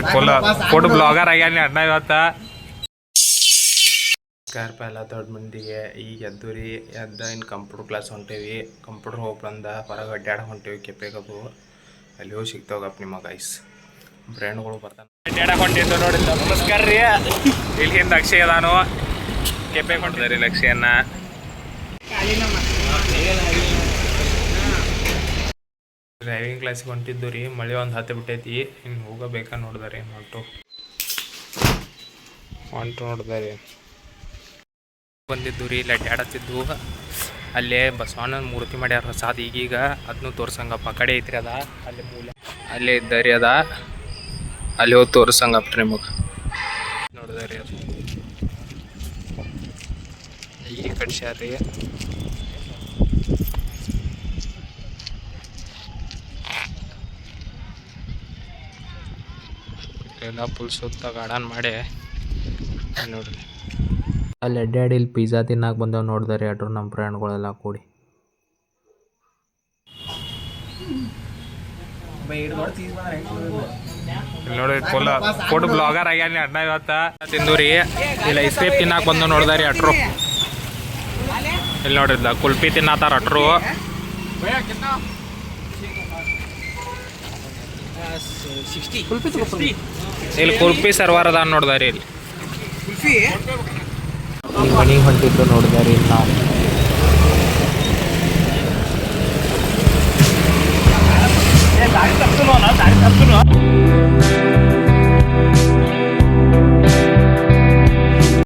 Full food blogger ಆಗ್ಯಾನಿ ಅಣ್ಣ ಇವತ್ತ. ನಮಸ್ಕಾರ ಎಲ್ಲ ದೊಡ್ಡ ಮಂದಿಗೆ. ಈಗ ಎದ್ದು ರೀ, ಎದ್ದ ಇನ್ನು ಕಂಪ್ಯೂಟರ್ ಕ್ಲಾಸ್ ಹೊಂಟೇವಿ. ಕಂಪ್ಯೂಟರ್ ಹೋಗಿ ಬಂದ ಹೊರಗೆ ಅಡ್ಡಾಡ ಹೊಂಟೇವಿ. ಕೆಪ್ಪೆಗದು ಅಲ್ಲಿ ಹೋಗಿ ಸಿಗ್ತಾವಪ್ಪ ನಿಮ್ಮ ಗೈಸ್. ಫ್ರೆಂಡ್ಗಳು ಬರ್ತಾನೆ ಅಡ್ಡಾಡ ಹೊಂಟಿದ್ದು ನೋಡಿ. ನಮಸ್ಕಾರ ರೀ. ಇಲ್ಲಿ ಹಿಂದೆ ಅಕ್ಷಯ್ ಅದಾನು. ಕೆಪ್ಪೆ ಹೊಂಟಿದ್ದಾರೆ ರೀ ಅಕ್ಷಯನ್ನ. ಡ್ರೈವಿಂಗ್ ಕ್ಲಾಸಿಗೆ ಹೊಂಟಿದ್ದು ರೀ. ಮಳೆ ಒಂದು ಹತ್ತು ಬಿಟ್ಟೈತಿ. ಇನ್ನು ಹೋಗಬೇಕಾ ನೋಡಿದಾರೆ ಹೊಂಟು ನೋಡಿದಾರೆ ಬಂದಿದ್ದು ರೀ. ಇಲ್ಲಿ ಅಡ್ಡಾಡತ್ತಿದ್ದು. ಅಲ್ಲೇ ಬಸವಣ್ಣನ ಮೂರ್ತಿ ಮಾಡ್ಯಾರ ಹೊಸಾದ ಈಗೀಗ. ಅದನ್ನು ತೋರ್ಸಂಗಪ್ಪ. ಕಡೆ ಐತ್ರಿ ಅದ ಅಲ್ಲಿ ಮೂಲ ಅಲ್ಲೇ ಇದ್ದರಿ ಅದ. ಅಲ್ಲಿ ಹೋಗಿ ತೋರ್ಸಂಗಪ್ಪ ನಿಮಗೆ ನೋಡಿದಾರೆ. ಅದು ಈಗ ಕಟ್ಸ್ಯಾರ್ರಿ. ಎಲ್ಲ ಫುಲ್ ಸುತ್ತ ಗಾರ್ಡನ್ ಮಾಡಿ ನೋಡ್ರಿ. ಅಲ್ಲಿ ಅಡ್ಡಾಡಿ ಇಲ್ಲಿ ಪಿಜ್ಜಾ ತಿನ್ನಾಕ ಬಂದವ್ ನೋಡಿದಾರೆ ಅಡ್ರು ನಮ್ಮ ಫ್ರೆಂಡ್ಗಳೆಲ್ಲ ಕೂಡಿ. ನೋಡಿ ಫುಲ್ ಫುಡ್ ಬ್ಲಾಗರ್ ಆಗ್ಯಾನಿ ಅಣ್ಣ ಇವತ್ತ. ತಿಂದೂರಿ ಇಲ್ಲಿ ಐಸ್ ಕ್ರೀಮ್ ತಿನ್ನಾಕ ಬಂದವ್ ನೋಡಿದಾರೆ ಅಟ್ರು. ಇಲ್ಲಿ ನೋಡಿದ್ಲ ಕುಲ್ಫಿ ತಿನ್ನತಾರ ಅಟ್ರು. ಇಲ್ಲಿ ಕುಲ್ಫಿ ಸರ್ವರ್ ಅದ ನೋಡಿದಾರೆ. ಇಲ್ಲಿ ಈಗ ಮನೆಗೆ ಹೊಂಟಿದ್ದು ನೋಡಿದಾರೆ ಇಲ್ಲಿ ನಾವು.